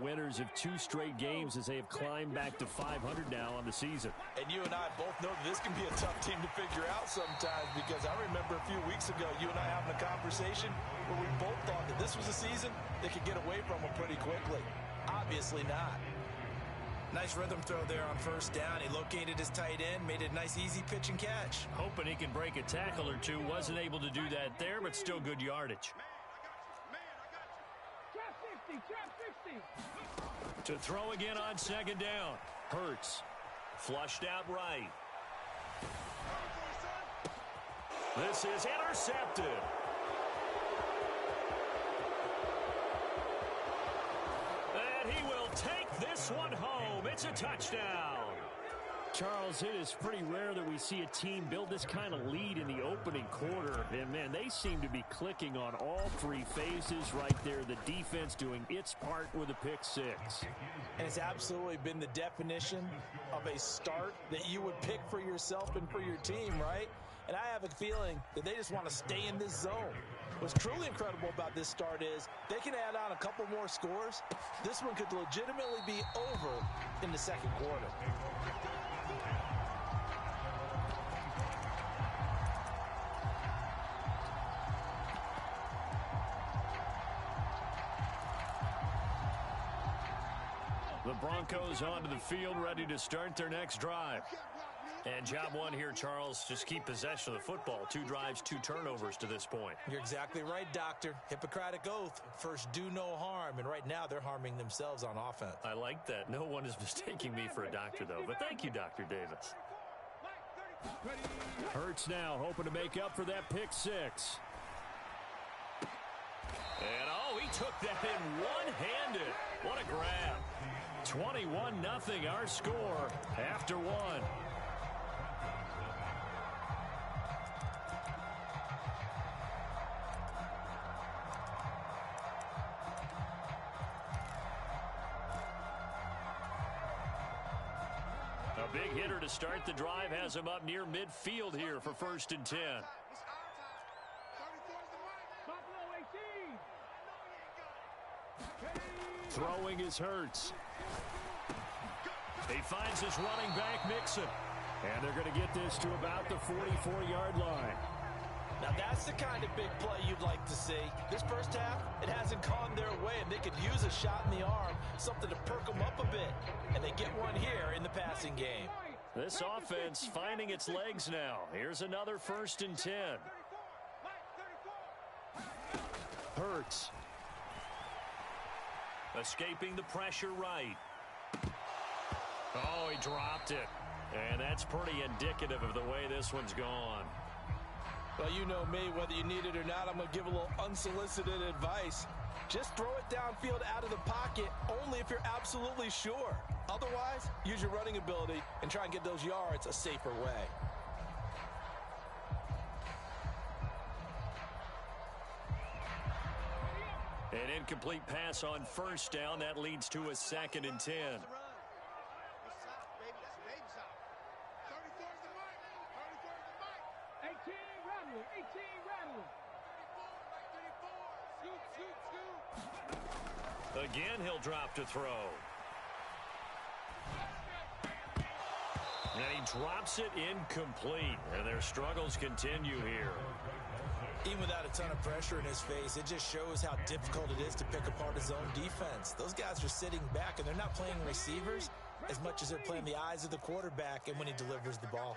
winners of 2 straight games as they have climbed back to 500 now on the season. And you and I both know that this can be a tough team to figure out sometimes, because I remember a few weeks ago you and I having a conversation where we both thought that this was a season they could get away from them pretty quickly. Obviously not. Nice rhythm throw there on first down. He located his tight end, made it a nice easy pitch and catch. Hoping he can break a tackle or two. Wasn't able to do that there, but still good yardage. To throw again on second down. Hurts. Flushed out right. This is intercepted. And he will take this one home. It's a touchdown. Charles, it is pretty rare that we see a team build this kind of lead in the opening quarter. And, man, they seem to be clicking on all 3 phases right there. The defense doing its part with a pick 6. And it's absolutely been the definition of a start that you would pick for yourself and for your team, right? And I have a feeling that they just want to stay in this zone. What's truly incredible about this start is they can add on a couple more scores. This one could legitimately be over in the second quarter. The Broncos onto the field, ready to start their next drive. And job one here, Charles, just keep possession of the football. 2 drives, 2 turnovers to this point. You're exactly right, Doctor. Hippocratic oath. First, do no harm. And right now, they're harming themselves on offense. I like that. No one is mistaking me for a doctor, though. But thank you, Dr. Davis. Hurts now, hoping to make up for that pick 6. And, oh, he took that in one-handed. What a grab. 21-0, our score after 1. A big hitter to start the drive has him up near midfield here for 1st and 10. Throwing is Hurts. He finds his running back, Mixon. And they're going to get this to about the 44-yard line. Now that's the kind of big play you'd like to see. This first half, it hasn't gone their way, and they could use a shot in the arm, something to perk them up a bit. And they get one here in the passing game. This offense finding its legs now. Here's another 1st and 10. Hurts. Escaping the pressure right. Oh, he dropped it. And that's pretty indicative of the way this one's gone. Well, you know me, whether you need it or not, I'm going to give a little unsolicited advice. Just throw it downfield out of the pocket only if you're absolutely sure. Otherwise, use your running ability and try and get those yards a safer way. An incomplete pass on 1st down. That leads to a 2nd and 10. Again, he'll drop to throw. And he drops it incomplete. And their struggles continue here. Even without a ton of pressure in his face, it just shows how difficult it is to pick apart his own defense. Those guys are sitting back, and they're not playing receivers as much as they're playing the eyes of the quarterback and when he delivers the ball.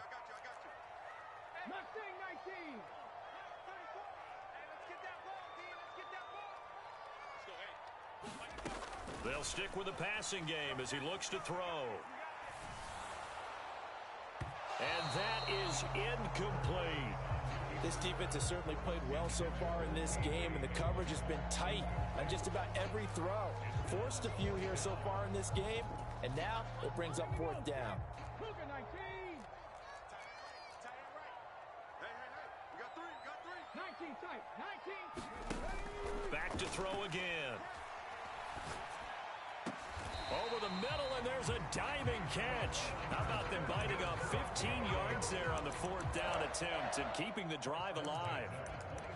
They'll stick with the passing game as he looks to throw. And that is incomplete. This defense has certainly played well so far in this game, and the coverage has been tight on just about every throw. Forced a few here so far in this game, and now it brings up 4th down. Back to throw again. Over the middle, and there's a diving catch. How about them biting off 15 yards there on the 4th down attempt and keeping the drive alive?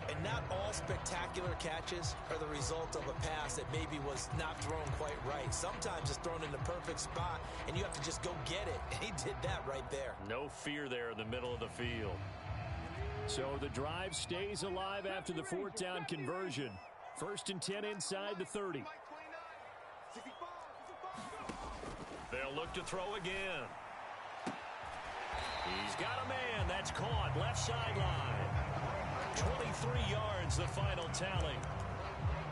And not all spectacular catches are the result of a pass that maybe was not thrown quite right. Sometimes it's thrown in the perfect spot, and you have to just go get it. And he did that right there. No fear there in the middle of the field. So the drive stays alive after the fourth down conversion. 1st and 10 inside the 30. They'll look to throw again. He's got a man. That's caught. Left sideline. 23 yards, the final tally.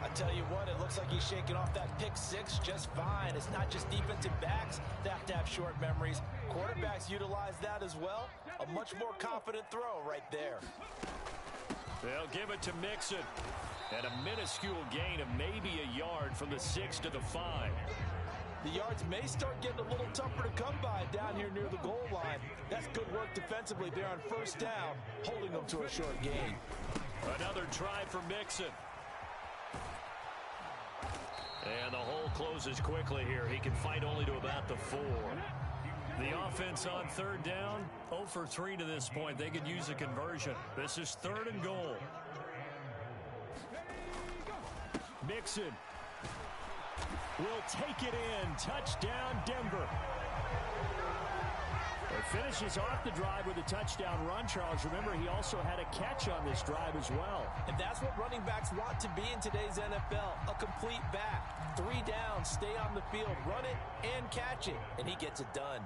I tell you what, it looks like he's shaking off that pick six just fine. It's not just defensive backs that have to have short memories. Quarterbacks utilize that as well. A much more confident throw right there. They'll give it to Mixon. And a minuscule gain of maybe a yard from the 6 to the 5. The yards may start getting a little tougher to come by down here near the goal line. That's good work defensively there on 1st down, holding them to a short gain. Another try for Mixon. And the hole closes quickly here. He can fight only to about the 4. The offense on 3rd down, 0 for 3 to this point. They could use a conversion. This is 3rd and goal. Mixon will take it in. Touchdown, Denver. It finishes off the drive with a touchdown run, Charles. Remember, he also had a catch on this drive as well. And that's what running backs want to be in today's NFL, a complete back. 3 downs, stay on the field, run it, and catch it. And he gets it done.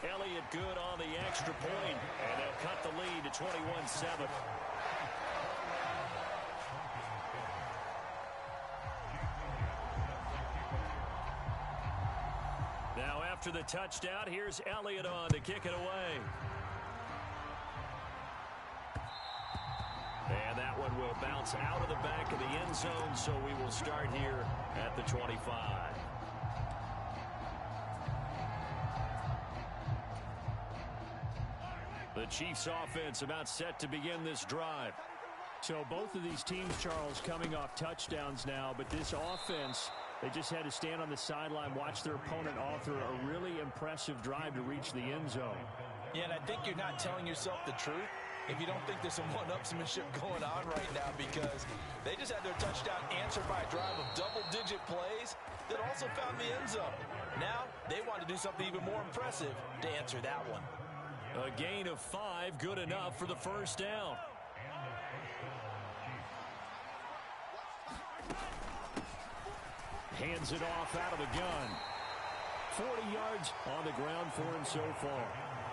Elliott good on the extra point, and they'll cut the lead to 21-7. Now after the touchdown, here's Elliott on to kick it away. And that one will bounce out of the back of the end zone, so we will start here at the 25. The Chiefs offense about set to begin this drive. So both of these teams, Charles, coming off touchdowns now, but this offense, they just had to stand on the sideline, watch their opponent author a really impressive drive to reach the end zone. Yeah, and I think you're not telling yourself the truth if you don't think there's some one-upsmanship going on right now, because they just had their touchdown answered by a drive of double-digit plays that also found the end zone. Now they want to do something even more impressive to answer that one. A gain of 5, good enough for the 1st down. Hands it off out of the gun. 40 yards on the ground for him so far.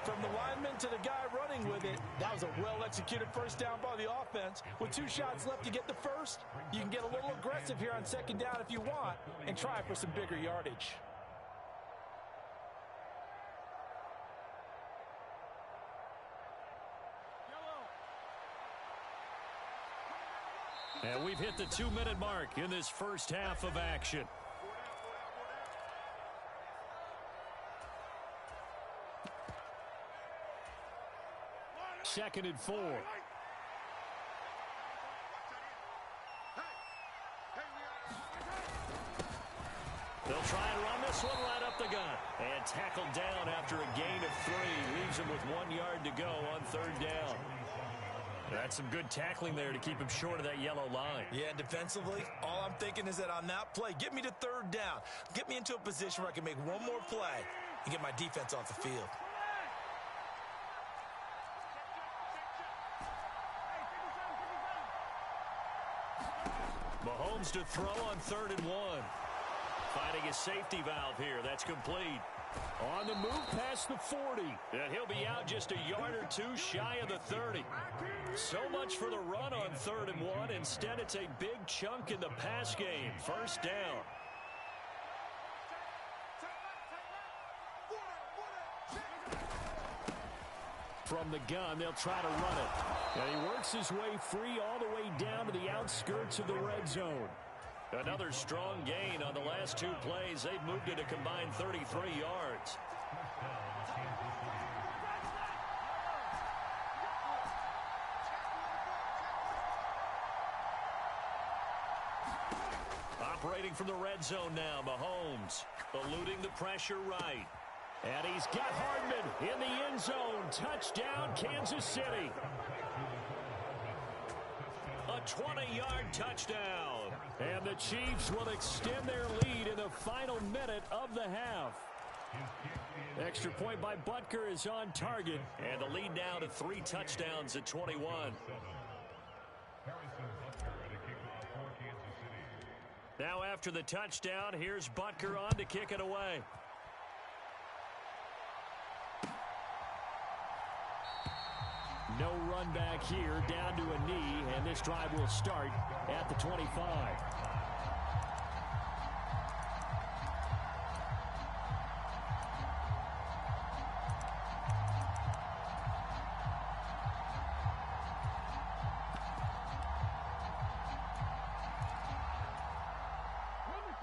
From the lineman to the guy running with it, that was a well-executed 1st down by the offense. With 2 shots left to get the first, you can get a little aggressive here on 2nd down if you want and try for some bigger yardage. And we've hit the 2-minute mark in this first half of action. Second and 4. They'll try and run this one right up the gut. And tackled down after a gain of 3. Leaves him with 1 yard to go on 3rd down. That's some good tackling there to keep him short of that yellow line. Yeah, defensively, all I'm thinking is that on that play, get me to 3rd down. Get me into a position where I can make one more play and get my defense off the field. Mahomes to throw on 3rd and 1. Finding a safety valve here. That's complete. On the move past the 40. And he'll be out just a yard or 2 shy of the 30. So much for the run on 3rd and 1. Instead, it's a big chunk in the pass game. 1st down. From the gun, they'll try to run it. And he works his way free all the way down to the outskirts of the red zone. Another strong gain on the last 2 plays. They've moved it a combined 33 yards. Operating from the red zone now, Mahomes eluding the pressure right. And he's got Hardman in the end zone. Touchdown, Kansas City. A 20-yard touchdown. And the Chiefs will extend their lead in the final minute of the half. Extra point by Butker is on target. And the lead now to 3 touchdowns at 21. Now after the touchdown, here's Butker on to kick it away. No run back here, down to a knee, and this drive will start at the 25.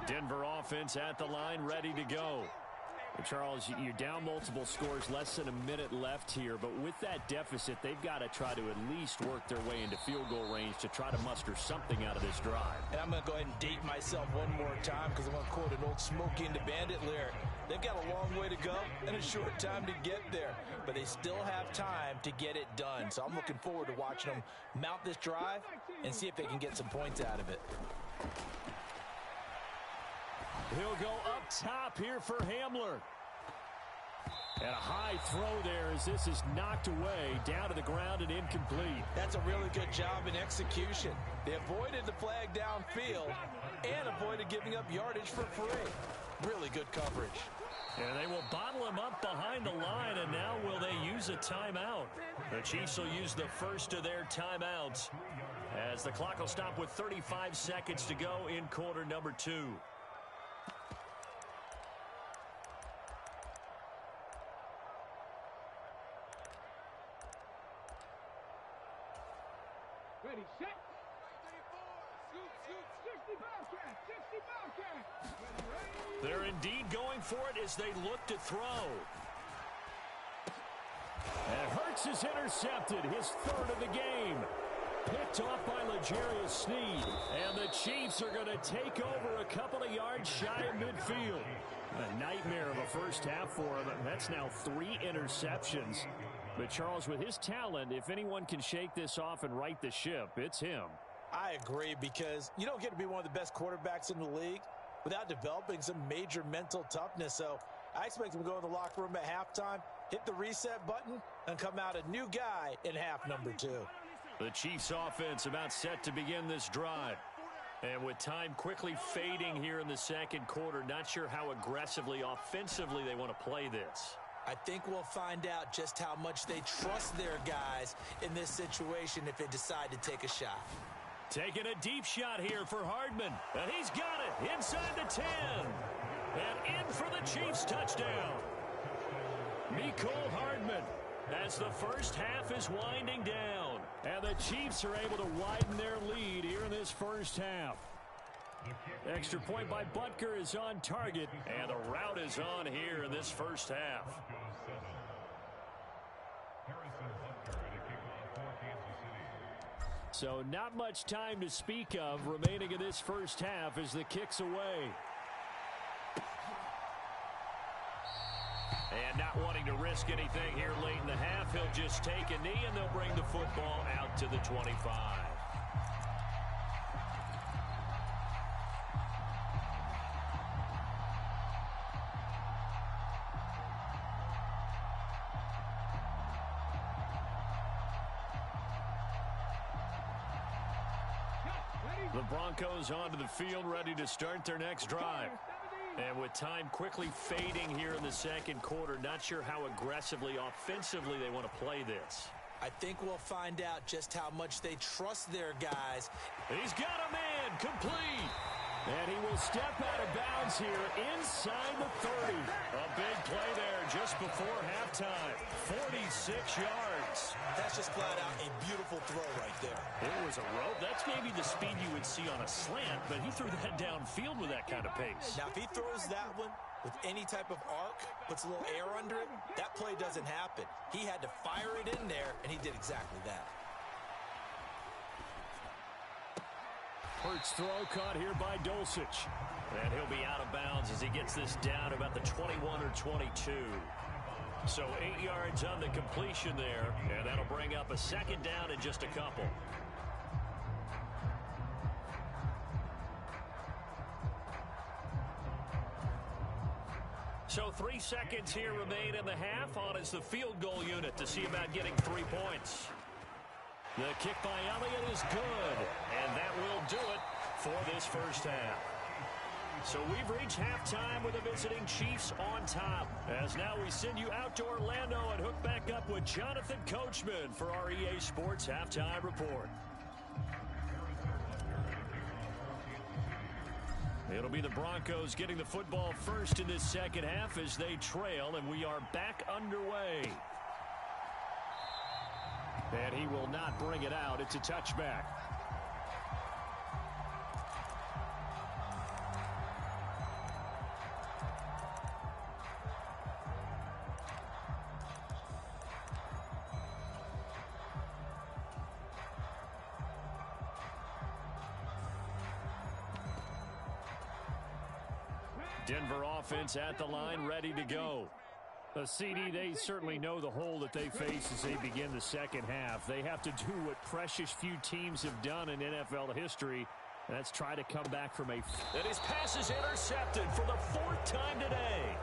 Denver offense at the line, ready to go. Charles, you're down multiple scores, less than a minute left here, but with that deficit, they've got to try to at least work their way into field goal range to try to muster something out of this drive. And I'm going to go ahead and date myself one more time because I'm going to quote an old Smokey and the Bandit lyric. They've got a long way to go and a short time to get there, but they still have time to get it done. So I'm looking forward to watching them mount this drive and see if they can get some points out of it. He'll go up top here for Hamler. And a high throw there as this is knocked away, down to the ground and incomplete. That's a really good job in execution. They avoided the flag downfield and avoided giving up yardage for free. Really good coverage. And they will bottle him up behind the line, and now will they use a timeout? The Chiefs will use the first of their timeouts as the clock will stop with 35 seconds to go in quarter number 2. Ready, set. 60 Bobcat, 60 Bobcat. They're indeed going for it as they look to throw. And Hurts is intercepted, his third of the game. Picked off by L'Jarius Sneed. And the Chiefs are going to take over a couple of yards shy of midfield. A nightmare of a first half for him. That's now 3 interceptions. But Charles, with his talent, if anyone can shake this off and right the ship, it's him. I agree, because you don't get to be one of the best quarterbacks in the league without developing some major mental toughness. So I expect him to go in the locker room at halftime, hit the reset button, and come out a new guy in half number 2. The Chiefs offense about set to begin this drive. And with time quickly fading here in the second quarter, not sure how aggressively, offensively they want to play this. I think we'll find out just how much they trust their guys in this situation if they decide to take a shot. Taking a deep shot here for Hardman. And he's got it inside the 10. And in for the Chiefs touchdown. Mecole Hardman as the first half is winding down. And the Chiefs are able to widen their lead here in this first half. Extra point by Butker is on target, and the route is on here in this first half. So not much time to speak of remaining in this first half as the kick's away. And not wanting to risk anything here late in the half, he'll just take a knee and they'll bring the football out to the 25. The Broncos onto the field, ready to start their next drive. And with time quickly fading here in the second quarter, not sure how aggressively, offensively they want to play this. I think we'll find out just how much they trust their guys. He's got a man, complete. And he will step out of bounds here inside the 30. A big play there just before halftime. 46 yards. That's just flat out a beautiful throw right there. It was a rope. That's maybe the speed you would see on a slant, but he threw that downfield with that kind of pace. Now, if he throws that one with any type of arc, puts a little air under it, that play doesn't happen. He had to fire it in there, and he did exactly that. Hurts throw caught here by Dulcich. And he'll be out of bounds as he gets this down about the 21 or 22. So 8 yards on the completion there, and that'll bring up a second down in just a couple. So 3 seconds here remain in the half. On is the field goal unit to see about getting 3 points. The kick by Elliott is good, and that will do it for this first half. So we've reached halftime with the visiting Chiefs on top. As now we send you out to Orlando and hook back up with Jonathan Coachman for our EA Sports Halftime Report. It'll be the Broncos getting the football first in this second half as they trail, and we are back underway. And he will not bring it out. It's a touchback. Denver offense at the line, ready to go. A CD, they certainly know the hole that they face as they begin the second half. They have to do what precious few teams have done in NFL history. And that's try to come back from a... And his pass is intercepted for the 4th time today.